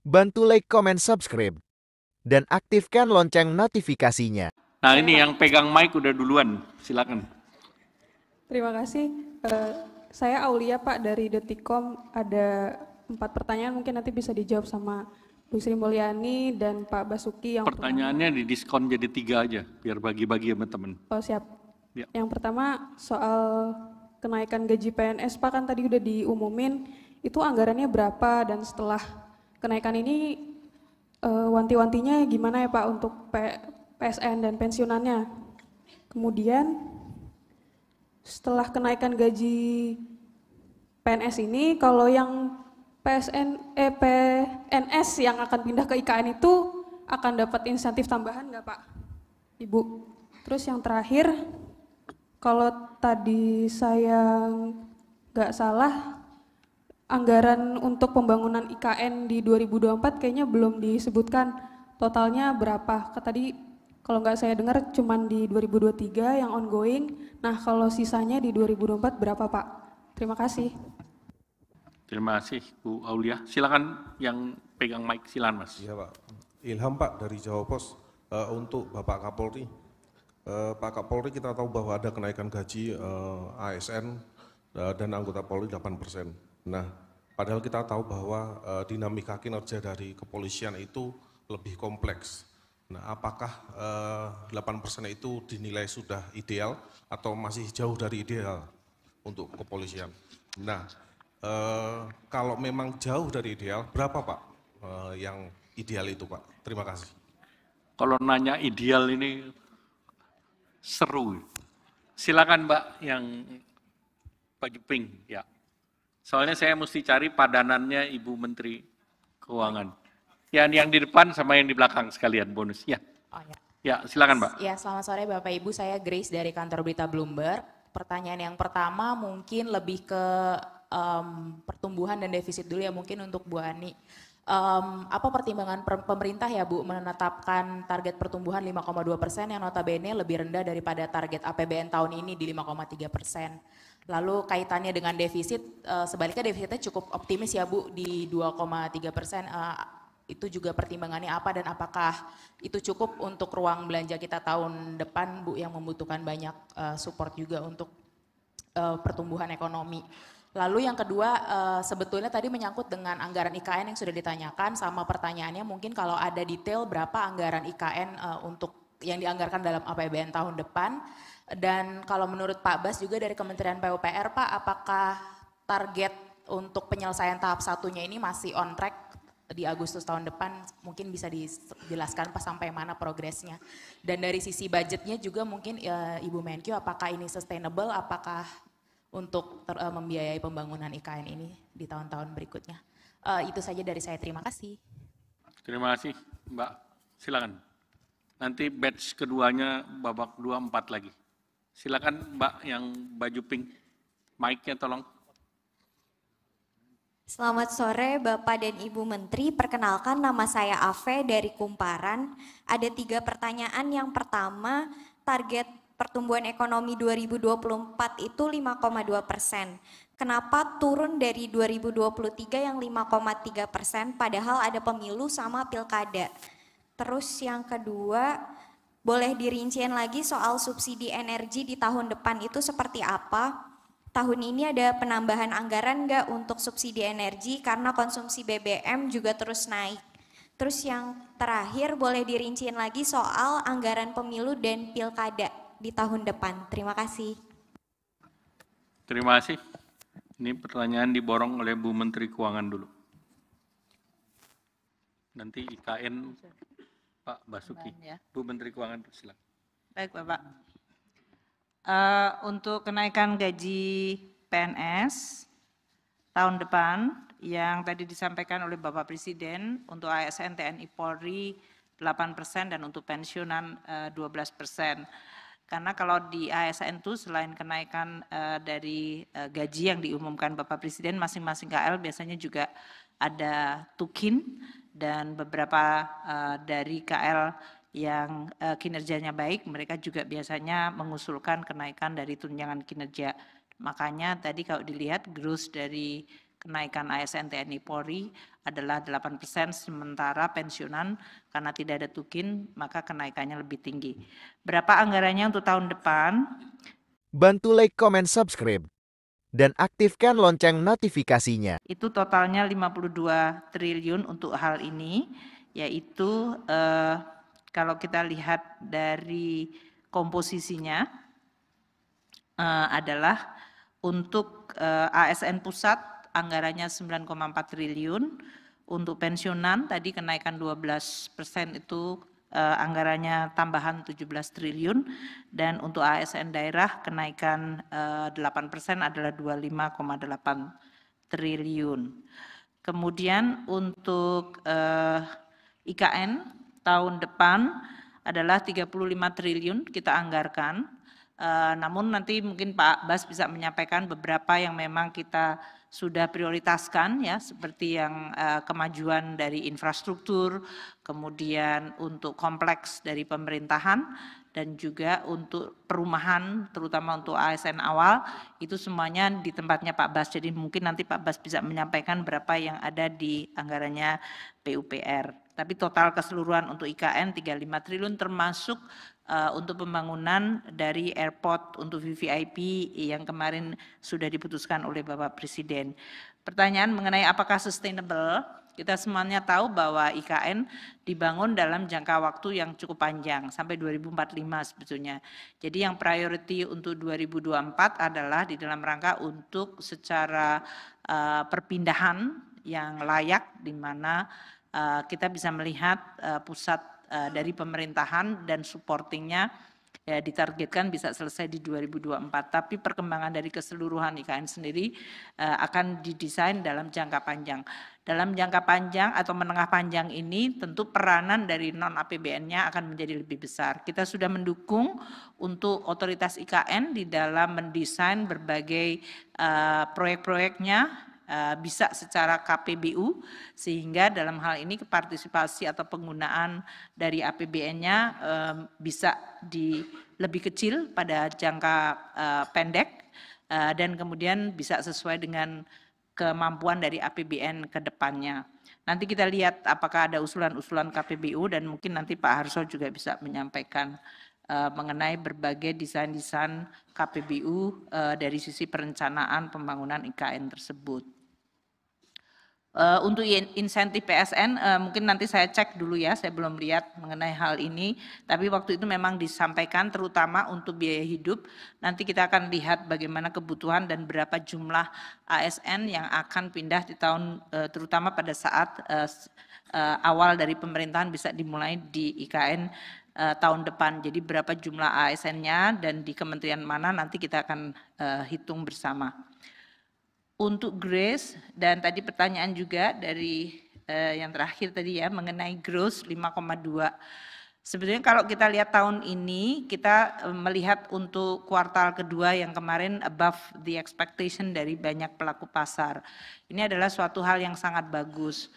Bantu like, comment, subscribe, dan aktifkan lonceng notifikasinya. Nah ini yang pegang mic udah duluan, silakan. Terima kasih. Saya Aulia Pak dari Detikcom. Ada 4 pertanyaan, mungkin nanti bisa dijawab sama Bu Sri Mulyani dan Pak Basuki. Yang Pertanyaannya didiskon jadi 3 aja, biar bagi-bagi sama teman. Oh siap. Ya. Yang pertama soal kenaikan gaji PNS Pak, kan tadi udah diumumin, itu anggarannya berapa, dan setelah kenaikan ini wanti-wantinya gimana ya Pak untuk PSN dan pensiunannya. Kemudian setelah kenaikan gaji PNS ini, kalau yang PNS yang akan pindah ke IKN itu akan dapat insentif tambahan nggak Pak, Ibu? Terus yang terakhir, kalau tadi saya nggak salah, anggaran untuk pembangunan IKN di 2024 kayaknya belum disebutkan totalnya berapa. Tadi kalau nggak saya dengar cuman di 2023 yang ongoing. Nah kalau sisanya di 2024 berapa Pak? Terima kasih. Terima kasih Bu Aulia. Silakan yang pegang mic, silakan Mas. Iya Pak. Ilham Pak dari Jawa Pos. Untuk Bapak Kapolri. Pak Kapolri, kita tahu bahwa ada kenaikan gaji ASN dan anggota Polri 8%. Nah, padahal kita tahu bahwa dinamika kinerja dari kepolisian itu lebih kompleks. Nah, apakah 8% itu dinilai sudah ideal atau masih jauh dari ideal untuk kepolisian? Nah, kalau memang jauh dari ideal, berapa Pak yang ideal itu Pak? Terima kasih. Kalau nanya ideal ini seru. Silakan Mbak yang baju pink, ya. Soalnya saya mesti cari padanannya Ibu Menteri Keuangan. Yang di depan sama yang di belakang sekalian bonus. Ya. Oh, ya. Ya, silakan Mbak. Ya, selamat sore Bapak Ibu. Saya Grace dari kantor berita Bloomberg. Pertanyaan yang pertama mungkin lebih ke pertumbuhan dan defisit dulu ya, mungkin untuk Bu Ani. Apa pertimbangan pemerintah ya Bu menetapkan target pertumbuhan 5,2% yang notabene lebih rendah daripada target APBN tahun ini di 5,3%. Lalu kaitannya dengan defisit, sebaliknya defisitnya cukup optimis ya Bu di 2,3%. Itu juga pertimbangannya apa, dan apakah itu cukup untuk ruang belanja kita tahun depan Bu yang membutuhkan banyak support juga untuk pertumbuhan ekonomi. Lalu yang kedua, sebetulnya tadi menyangkut dengan anggaran IKN yang sudah ditanyakan, sama pertanyaannya mungkin kalau ada detail berapa anggaran IKN untuk yang dianggarkan dalam APBN tahun depan. Dan kalau menurut Pak Bas juga dari Kementerian PUPR Pak, apakah target untuk penyelesaian tahap satunya ini masih on track di Agustus tahun depan? Mungkin bisa dijelaskan Pak sampai mana progresnya. Dan dari sisi budgetnya juga mungkin Ibu Menkyu, apakah ini sustainable, apakah untuk membiayai pembangunan IKN ini di tahun-tahun berikutnya. Itu saja dari saya, terima kasih. Terima kasih Mbak, silakan. Nanti batch keduanya babak 2, 4 lagi. Silakan Mbak yang baju pink, mic-nya tolong. Selamat sore Bapak dan Ibu Menteri, perkenalkan nama saya Ave dari Kumparan. Ada 3 pertanyaan. Yang pertama, target pertumbuhan ekonomi 2024 itu 5,2%. Kenapa turun dari 2023 yang 5,3%, padahal ada pemilu sama pilkada? Terus yang kedua, boleh dirinciin lagi soal subsidi energi di tahun depan itu seperti apa? Tahun ini ada penambahan anggaran nggak untuk subsidi energi karena konsumsi BBM juga terus naik? Terus yang terakhir, boleh dirinciin lagi soal anggaran pemilu dan pilkada di tahun depan. Terima kasih. Terima kasih. Ini pertanyaan diborong oleh Bu Menteri Keuangan dulu. Nanti IKN Pak Basuki. Bu Menteri Keuangan, silakan. Baik Bapak. Untuk kenaikan gaji PNS tahun depan yang tadi disampaikan oleh Bapak Presiden, untuk ASN, TNI, Polri 8% dan untuk pensiunan 12%. Karena kalau di ASN itu selain kenaikan dari gaji yang diumumkan Bapak Presiden, masing-masing KL biasanya juga ada tukin, dan beberapa dari KL yang kinerjanya baik, mereka juga biasanya mengusulkan kenaikan dari tunjangan kinerja. Makanya tadi kalau dilihat growth dari kenaikan ASN TNI Polri adalah 8%, sementara pensiunan karena tidak ada tukin maka kenaikannya lebih tinggi. Berapa anggarannya untuk tahun depan? Bantu like, comment, subscribe, dan aktifkan lonceng notifikasinya. Itu totalnya 52 triliun untuk hal ini, yaitu kalau kita lihat dari komposisinya adalah untuk ASN pusat anggarannya 9,4 triliun, untuk pensiunan tadi kenaikan 12% itu anggarannya tambahan 17 triliun, dan untuk ASN daerah kenaikan 8% adalah 25,8 triliun. Kemudian untuk IKN tahun depan adalah 35 triliun kita anggarkan, namun nanti mungkin Pak Bas bisa menyampaikan beberapa yang memang kita sudah prioritaskan ya, seperti yang kemajuan dari infrastruktur, kemudian untuk kompleks dari pemerintahan, dan juga untuk perumahan, terutama untuk ASN awal, itu semuanya di tempatnya Pak Bas. Jadi mungkin nanti Pak Bas bisa menyampaikan berapa yang ada di anggarannya PUPR. Tapi total keseluruhan untuk IKN 35 triliun termasuk untuk pembangunan dari airport untuk VVIP yang kemarin sudah diputuskan oleh Bapak Presiden. Pertanyaan mengenai apakah sustainable, kita semuanya tahu bahwa IKN dibangun dalam jangka waktu yang cukup panjang, sampai 2045 sebetulnya. Jadi yang priority untuk 2024 adalah di dalam rangka untuk secara perpindahan yang layak, di mana kita bisa melihat pusat dari pemerintahan dan supportingnya ya ditargetkan bisa selesai di 2024. Tapi perkembangan dari keseluruhan IKN sendiri akan didesain dalam jangka panjang. Dalam jangka panjang atau menengah panjang ini tentu peranan dari non-APBN-nya akan menjadi lebih besar. Kita sudah mendukung untuk otoritas IKN di dalam mendesain berbagai proyek-proyeknya bisa secara KPBU, sehingga dalam hal ini partisipasi atau penggunaan dari APBN-nya bisa lebih kecil pada jangka pendek dan kemudian bisa sesuai dengan kemampuan dari APBN ke depannya. Nanti kita lihat apakah ada usulan-usulan KPBU, dan mungkin nanti Pak Harso juga bisa menyampaikan mengenai berbagai desain-desain KPBU dari sisi perencanaan pembangunan IKN tersebut. Untuk insentif PSN mungkin nanti saya cek dulu ya, saya belum lihat mengenai hal ini, tapi waktu itu memang disampaikan terutama untuk biaya hidup. Nanti kita akan lihat bagaimana kebutuhan dan berapa jumlah ASN yang akan pindah di tahun, terutama pada saat awal dari pemerintahan bisa dimulai di IKN tahun depan. Jadi berapa jumlah ASN-nya dan di kementerian mana nanti kita akan hitung bersama. Untuk GRACE, dan tadi pertanyaan juga dari yang terakhir tadi ya mengenai growth 5,2. Sebetulnya kalau kita lihat tahun ini, kita melihat untuk kuartal kedua yang kemarin above the expectation dari banyak pelaku pasar. Ini adalah suatu hal yang sangat bagus.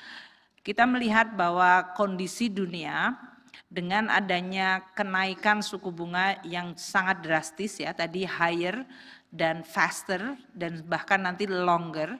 Kita melihat bahwa kondisi dunia dengan adanya kenaikan suku bunga yang sangat drastis ya, tadi higher dan faster dan bahkan nanti longer,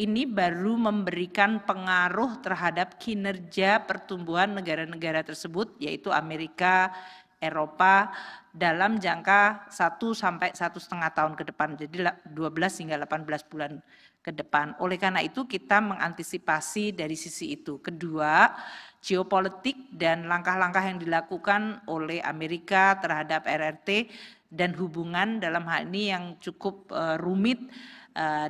ini baru memberikan pengaruh terhadap kinerja pertumbuhan negara-negara tersebut, yaitu Amerika, Eropa, dalam jangka 1 sampai 1,5 tahun ke depan, jadi 12 hingga 18 bulan ke depan. Oleh karena itu kita mengantisipasi dari sisi itu. Kedua, geopolitik dan langkah-langkah yang dilakukan oleh Amerika terhadap RRT dan hubungan dalam hal ini yang cukup rumit.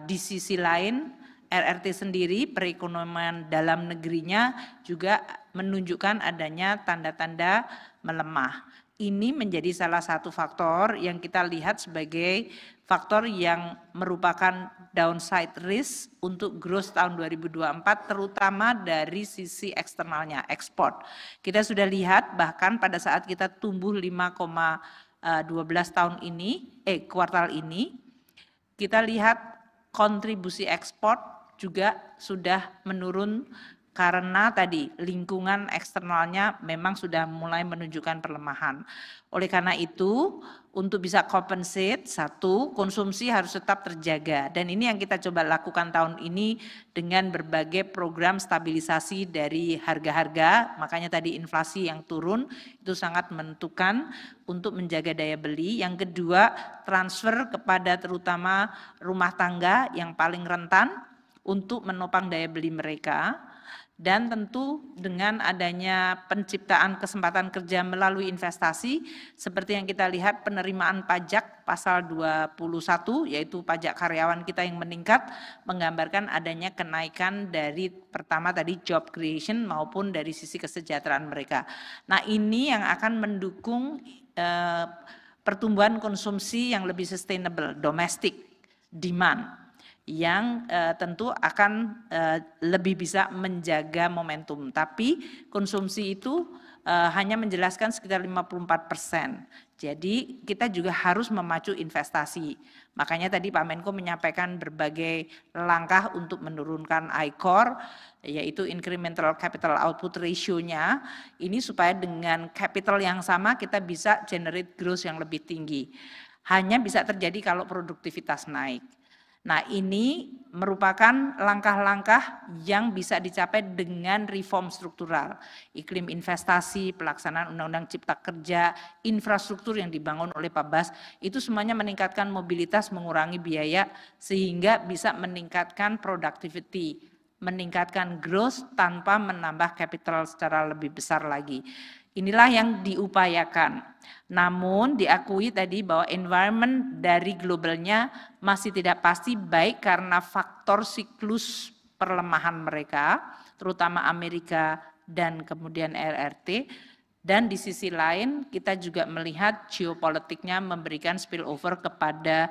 Di sisi lain RRT sendiri perekonomian dalam negerinya juga menunjukkan adanya tanda-tanda melemah. Ini menjadi salah satu faktor yang kita lihat sebagai faktor yang merupakan downside risk untuk growth tahun 2024, terutama dari sisi eksternalnya, ekspor. Kita sudah lihat bahkan pada saat kita tumbuh 5,12 tahun ini, kuartal ini, kita lihat kontribusi ekspor juga sudah menurun karena tadi lingkungan eksternalnya memang sudah mulai menunjukkan pelemahan. Oleh karena itu, untuk bisa compensate, satu, konsumsi harus tetap terjaga. Dan ini yang kita coba lakukan tahun ini dengan berbagai program stabilisasi dari harga-harga, makanya tadi inflasi yang turun itu sangat menentukan untuk menjaga daya beli. Yang kedua, transfer kepada terutama rumah tangga yang paling rentan untuk menopang daya beli mereka. Dan tentu dengan adanya penciptaan kesempatan kerja melalui investasi, seperti yang kita lihat penerimaan pajak pasal 21, yaitu pajak karyawan kita yang meningkat, menggambarkan adanya kenaikan dari pertama tadi job creation maupun dari sisi kesejahteraan mereka. Nah ini yang akan mendukung pertumbuhan konsumsi yang lebih sustainable, domestic demand, yang tentu akan lebih bisa menjaga momentum. Tapi konsumsi itu hanya menjelaskan sekitar 54%. Jadi kita juga harus memacu investasi. Makanya tadi Pak Menko menyampaikan berbagai langkah untuk menurunkan ICOR, yaitu incremental capital output ratio-nya, ini supaya dengan capital yang sama kita bisa generate growth yang lebih tinggi. Hanya bisa terjadi kalau produktivitas naik. Nah ini merupakan langkah-langkah yang bisa dicapai dengan reform struktural. Iklim investasi, pelaksanaan Undang-Undang Cipta Kerja, infrastruktur yang dibangun oleh Pak Bas, itu semuanya meningkatkan mobilitas, mengurangi biaya, sehingga bisa meningkatkan productivity, meningkatkan growth tanpa menambah capital secara lebih besar lagi. Inilah yang diupayakan. Namun diakui tadi bahwa environment dari globalnya masih tidak pasti, baik karena faktor siklus perlemahan mereka, terutama Amerika dan kemudian RRT, dan di sisi lain kita juga melihat geopolitiknya memberikan spillover kepada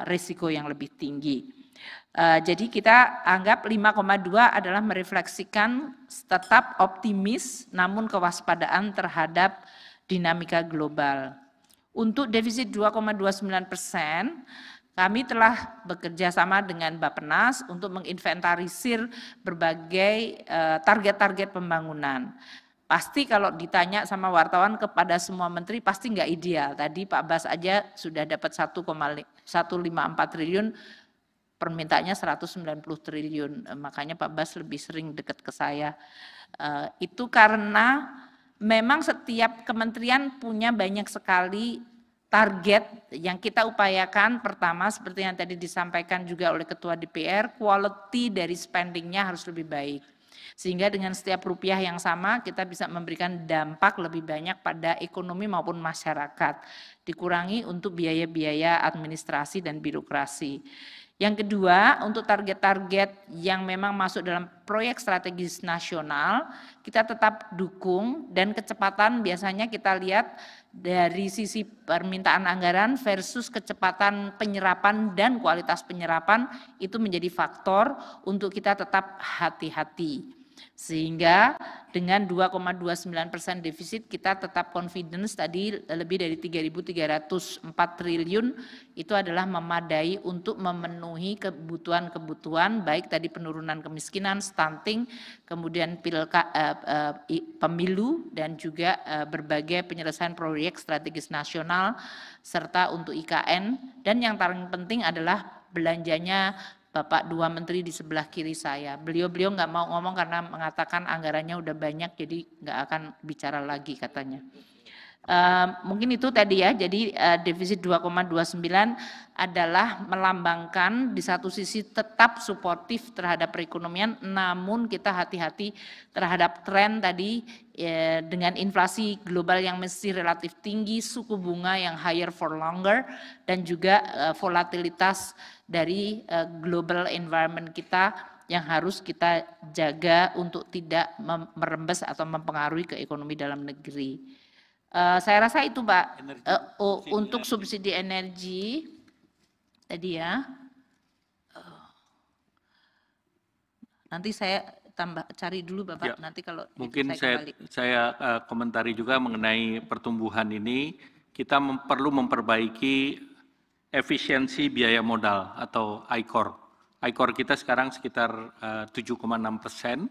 risiko yang lebih tinggi. Jadi kita anggap 5,2 adalah merefleksikan tetap optimis namun kewaspadaan terhadap dinamika global. Untuk defisit 2,29%, kami telah bekerja sama dengan Bappenas untuk menginventarisir berbagai target-target pembangunan. Pasti kalau ditanya sama wartawan kepada semua menteri pasti nggak ideal. Tadi Pak Bas aja sudah dapat 1,154 triliun, permintaannya 190 triliun, makanya Pak Bas lebih sering dekat ke saya. Itu karena memang setiap kementerian punya banyak sekali target yang kita upayakan. Pertama seperti yang tadi disampaikan juga oleh Ketua DPR, quality dari spendingnya harus lebih baik. Sehingga dengan setiap rupiah yang sama kita bisa memberikan dampak lebih banyak pada ekonomi maupun masyarakat. Dikurangi untuk biaya-biaya administrasi dan birokrasi. Yang kedua, untuk target-target yang memang masuk dalam proyek strategis nasional, kita tetap dukung, dan kecepatan biasanya kita lihat dari sisi permintaan anggaran versus kecepatan penyerapan dan kualitas penyerapan itu menjadi faktor untuk kita tetap hati-hati. Sehingga dengan 2,29% defisit kita tetap confidence tadi lebih dari 3.304 triliun itu adalah memadai untuk memenuhi kebutuhan-kebutuhan baik tadi penurunan kemiskinan, stunting, kemudian pemilu dan juga berbagai penyelesaian proyek strategis nasional serta untuk IKN, dan yang paling penting adalah belanjanya Bapak dua menteri di sebelah kiri saya. Beliau nggak mau ngomong karena mengatakan anggarannya udah banyak, jadi nggak akan bicara lagi katanya. Mungkin itu tadi ya, jadi defisit 2,29 adalah melambangkan di satu sisi tetap suportif terhadap perekonomian, namun kita hati-hati terhadap tren tadi dengan inflasi global yang masih relatif tinggi, suku bunga yang higher for longer, dan juga volatilitas dari global environment kita yang harus kita jaga untuk tidak merembes atau mempengaruhi ke ekonomi dalam negeri. Saya rasa itu Pak, untuk subsidi energi tadi ya, nanti saya cari dulu Bapak, ya, nanti kalau mungkin saya komentari juga mengenai pertumbuhan ini. Kita perlu memperbaiki efisiensi biaya modal atau ICOR. ICOR kita sekarang sekitar 7,6%.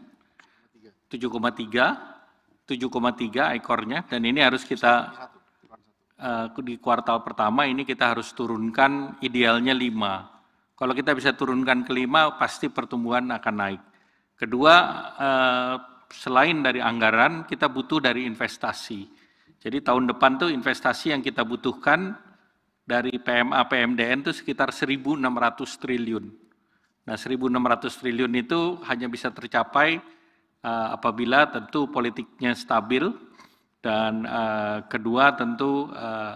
7,3 ekornya, dan ini harus kita di kuartal pertama ini kita harus turunkan idealnya 5. Kalau kita bisa turunkan ke 5, pasti pertumbuhan akan naik. Kedua, selain dari anggaran, kita butuh dari investasi. Jadi tahun depan tuh investasi yang kita butuhkan dari PMA, PMDN itu sekitar 1.600 triliun. Nah, 1.600 triliun itu hanya bisa tercapai apabila tentu politiknya stabil, dan kedua tentu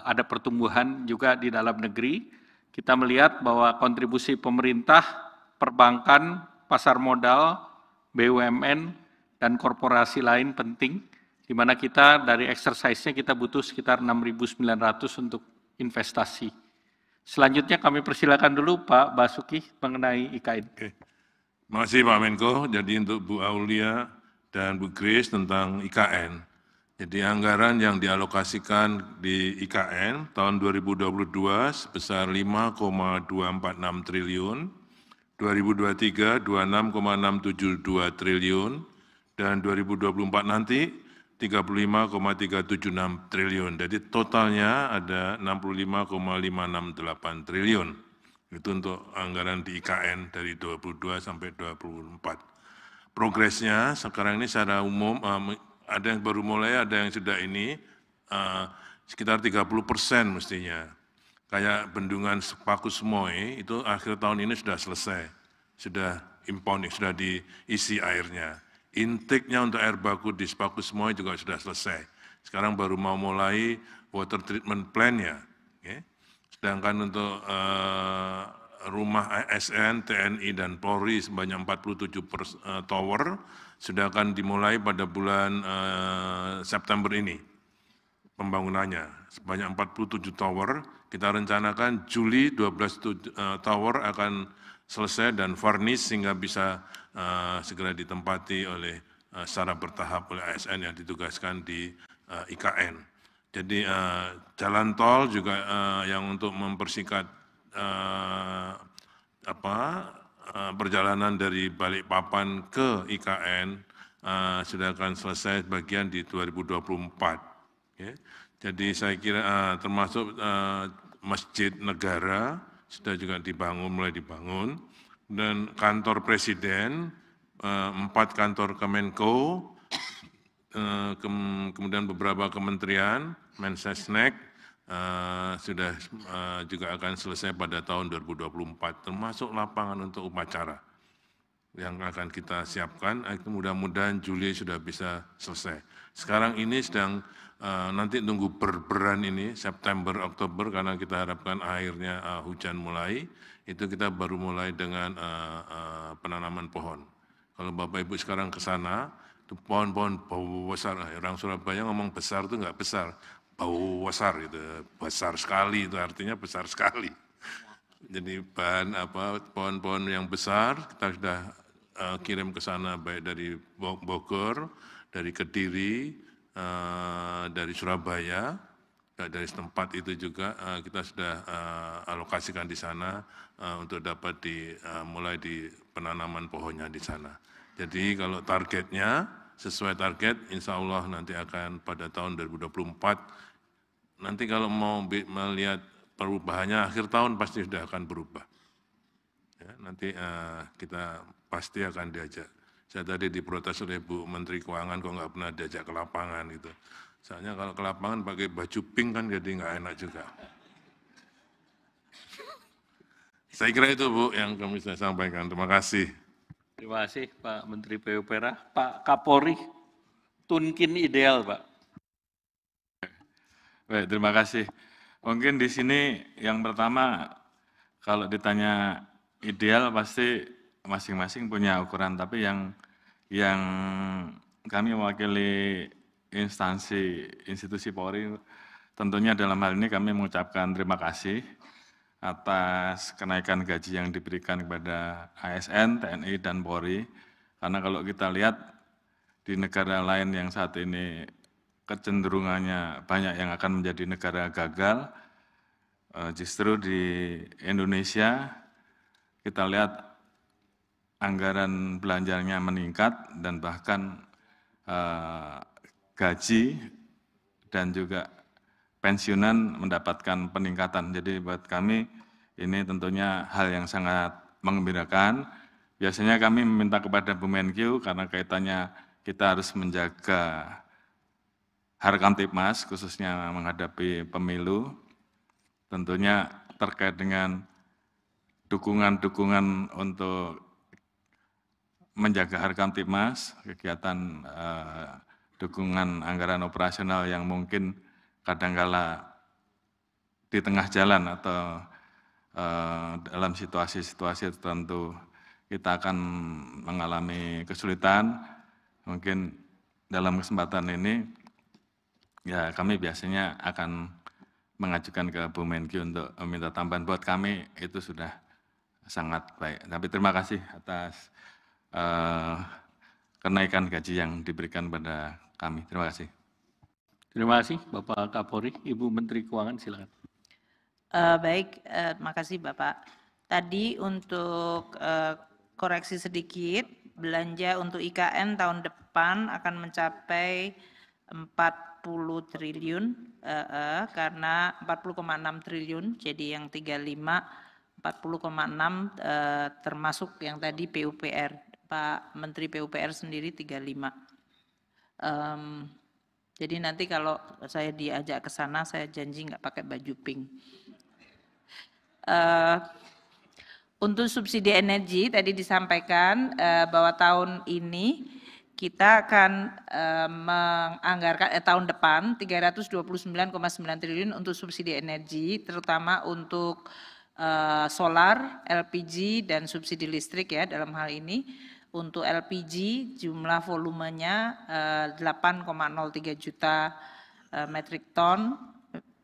ada pertumbuhan juga di dalam negeri. Kita melihat bahwa kontribusi pemerintah, perbankan, pasar modal, BUMN, dan korporasi lain penting, di mana kita dari exercise-nya kita butuh sekitar 6.900 untuk investasi. Selanjutnya kami persilakan dulu Pak Basuki mengenai IKN. Oke. Terima kasih Pak Menko. Jadi untuk Bu Aulia dan Bu Grace tentang IKN. Jadi anggaran yang dialokasikan di IKN tahun 2022 sebesar 5,246 triliun, 2023 26,672 triliun, dan 2024 nanti 35,376 triliun. Jadi totalnya ada 65,568 triliun. Itu untuk anggaran di IKN dari 22 sampai 24. Progresnya sekarang ini secara umum ada yang baru mulai, ada yang sudah ini, sekitar 30% mestinya. Kayak bendungan Sepakus Moe, itu akhir tahun ini sudah selesai. Sudah impounding, sudah diisi airnya. Intake-nya untuk air baku di Sepakus Moe juga sudah selesai. Sekarang baru mau mulai water treatment plan-nya. Okay. Sedangkan untuk rumah ASN, TNI, dan Polri sebanyak 47 tower, sudah akan dimulai pada bulan September ini pembangunannya. Sebanyak 47 tower, kita rencanakan Juli 12 tower akan selesai dan varnish sehingga bisa segera ditempati oleh secara bertahap oleh ASN yang ditugaskan di IKN. Jadi jalan tol juga yang untuk mempersingkat perjalanan dari Balikpapan ke IKN sudah akan selesai bagian di 2024. Okay. Jadi saya kira termasuk masjid negara sudah juga dibangun, mulai dibangun, dan kantor presiden, 4 kantor Kemenko, kemudian beberapa kementerian, Mensesnek, sudah juga akan selesai pada tahun 2024, termasuk lapangan untuk upacara yang akan kita siapkan, itu mudah-mudahan Juli sudah bisa selesai. Sekarang ini sedang nanti tunggu berberan ini, September, Oktober, karena kita harapkan akhirnya hujan mulai, itu kita baru mulai dengan penanaman pohon. Kalau Bapak Ibu sekarang ke sana, itu pohon-pohon bau besar, orang Surabaya ngomong besar itu enggak besar, bau besar itu, besar sekali itu artinya besar sekali. Jadi pohon-pohon yang besar kita sudah kirim ke sana baik dari Bogor, dari Kediri, dari Surabaya, dari setempat itu juga kita sudah alokasikan di sana untuk dapat mulai di penanaman pohonnya di sana. Jadi kalau targetnya sesuai target, insya Allah nanti akan pada tahun 2024, nanti kalau mau melihat perubahannya akhir tahun pasti sudah akan berubah. Ya, nanti kita pasti akan diajak. Saya tadi diprotes oleh Bu Menteri Keuangan kok nggak pernah diajak ke lapangan gitu. Soalnya kalau ke lapangan pakai baju pink kan jadi nggak enak juga. Saya kira itu Bu yang kami saya sampaikan. Terima kasih. Terima kasih Pak Menteri PUPR. Pak Kapolri, tunkin ideal Pak. Baik, terima kasih. Mungkin di sini yang pertama, kalau ditanya ideal pasti masing-masing punya ukuran, tapi yang kami mewakili institusi Polri, tentunya dalam hal ini kami mengucapkan terima kasih atas kenaikan gaji yang diberikan kepada ASN, TNI, dan Polri. Karena kalau kita lihat di negara lain yang saat ini kecenderungannya banyak yang akan menjadi negara gagal, justru di Indonesia kita lihat anggaran belanjanya meningkat dan bahkan gaji dan juga pensiunan mendapatkan peningkatan. Jadi buat kami ini tentunya hal yang sangat mengembirakan. Biasanya kami meminta kepada Bu Menkyu karena kaitannya kita harus menjaga Harkamtipmas khususnya menghadapi pemilu. Tentunya terkait dengan dukungan-dukungan untuk menjaga Harkamtipmas, kegiatan dukungan anggaran operasional yang mungkin kadangkala di tengah jalan atau dalam situasi-situasi tertentu kita akan mengalami kesulitan. Mungkin dalam kesempatan ini ya kami biasanya akan mengajukan ke Bu Menkyu untuk meminta tambahan. Buat kami itu sudah sangat baik. Tapi terima kasih atas kenaikan gaji yang diberikan pada kami. Terima kasih. Terima kasih Bapak Kapolri. Ibu Menteri Keuangan silakan. Baik, terima kasih Bapak. Tadi untuk koreksi sedikit, belanja untuk IKN tahun depan akan mencapai 40 triliun, karena 40,6 triliun, jadi yang 35, 40,6 termasuk yang tadi PUPR, Pak Menteri PUPR sendiri 35. Jadi nanti kalau saya diajak ke sana, saya janji nggak pakai baju pink. Untuk subsidi energi tadi disampaikan bahwa tahun ini kita akan menganggarkan tahun depan 329,9 triliun untuk subsidi energi, terutama untuk solar, LPG dan subsidi listrik ya dalam hal ini. Untuk LPG jumlah volumenya 8,03 juta metrik ton.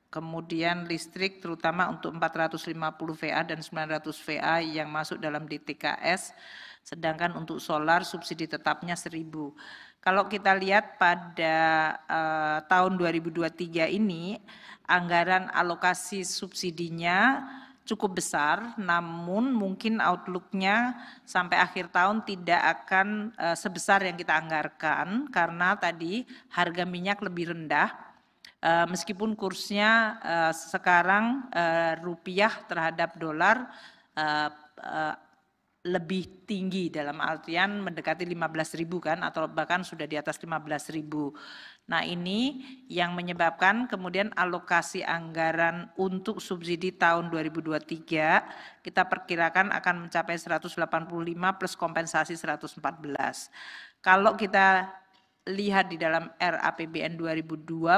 Kemudian listrik terutama untuk 450 VA dan 900 VA yang masuk dalam DTKS, sedangkan untuk solar subsidi tetapnya 1.000. Kalau kita lihat pada tahun 2023 ini, anggaran alokasi subsidinya cukup besar, namun mungkin outlook-nya sampai akhir tahun tidak akan sebesar yang kita anggarkan, karena tadi harga minyak lebih rendah. Meskipun kursnya sekarang rupiah terhadap dolar lebih tinggi dalam artian mendekati 15.000 kan, atau bahkan sudah di atas 15.000. Nah ini yang menyebabkan kemudian alokasi anggaran untuk subsidi tahun 2023 kita perkirakan akan mencapai 185 plus kompensasi 114. Kalau kita lihat di dalam RAPBN 2024,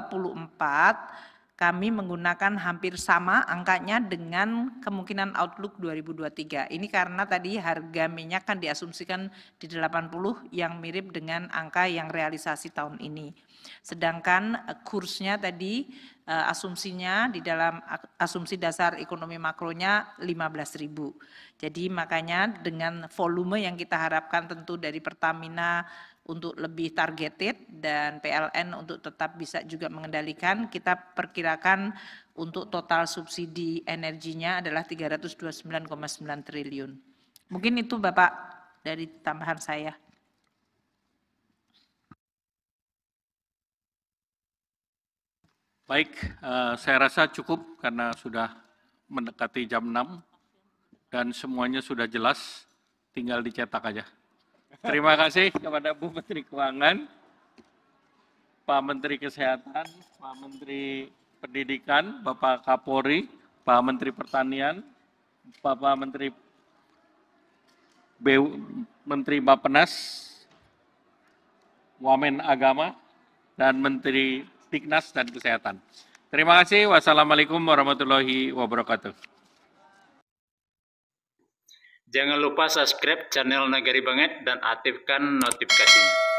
kami menggunakan hampir sama angkanya dengan kemungkinan outlook 2023. Ini karena tadi harga minyak kan diasumsikan di 80 yang mirip dengan angka yang realisasi tahun ini. Sedangkan kursnya tadi asumsinya di dalam asumsi dasar ekonomi makronya 15.000. Jadi makanya dengan volume yang kita harapkan tentu dari Pertamina untuk lebih targeted dan PLN untuk tetap bisa juga mengendalikan, kita perkirakan untuk total subsidi energinya adalah 329,9 triliun. Mungkin itu Bapak dari tambahan saya. Baik, saya rasa cukup karena sudah mendekati jam 6 dan semuanya sudah jelas, tinggal dicetak aja. Terima kasih kepada Bu Menteri Keuangan, Pak Menteri Kesehatan, Pak Menteri Pendidikan, Bapak Kapolri, Pak Menteri Pertanian, Bapak Menteri Menteri Bappenas, Wamen Agama, dan Menteri Diknas dan Kesehatan. Terima kasih. Wassalamualaikum warahmatullahi wabarakatuh. Jangan lupa subscribe channel Nagari Banget dan aktifkan notifikasinya.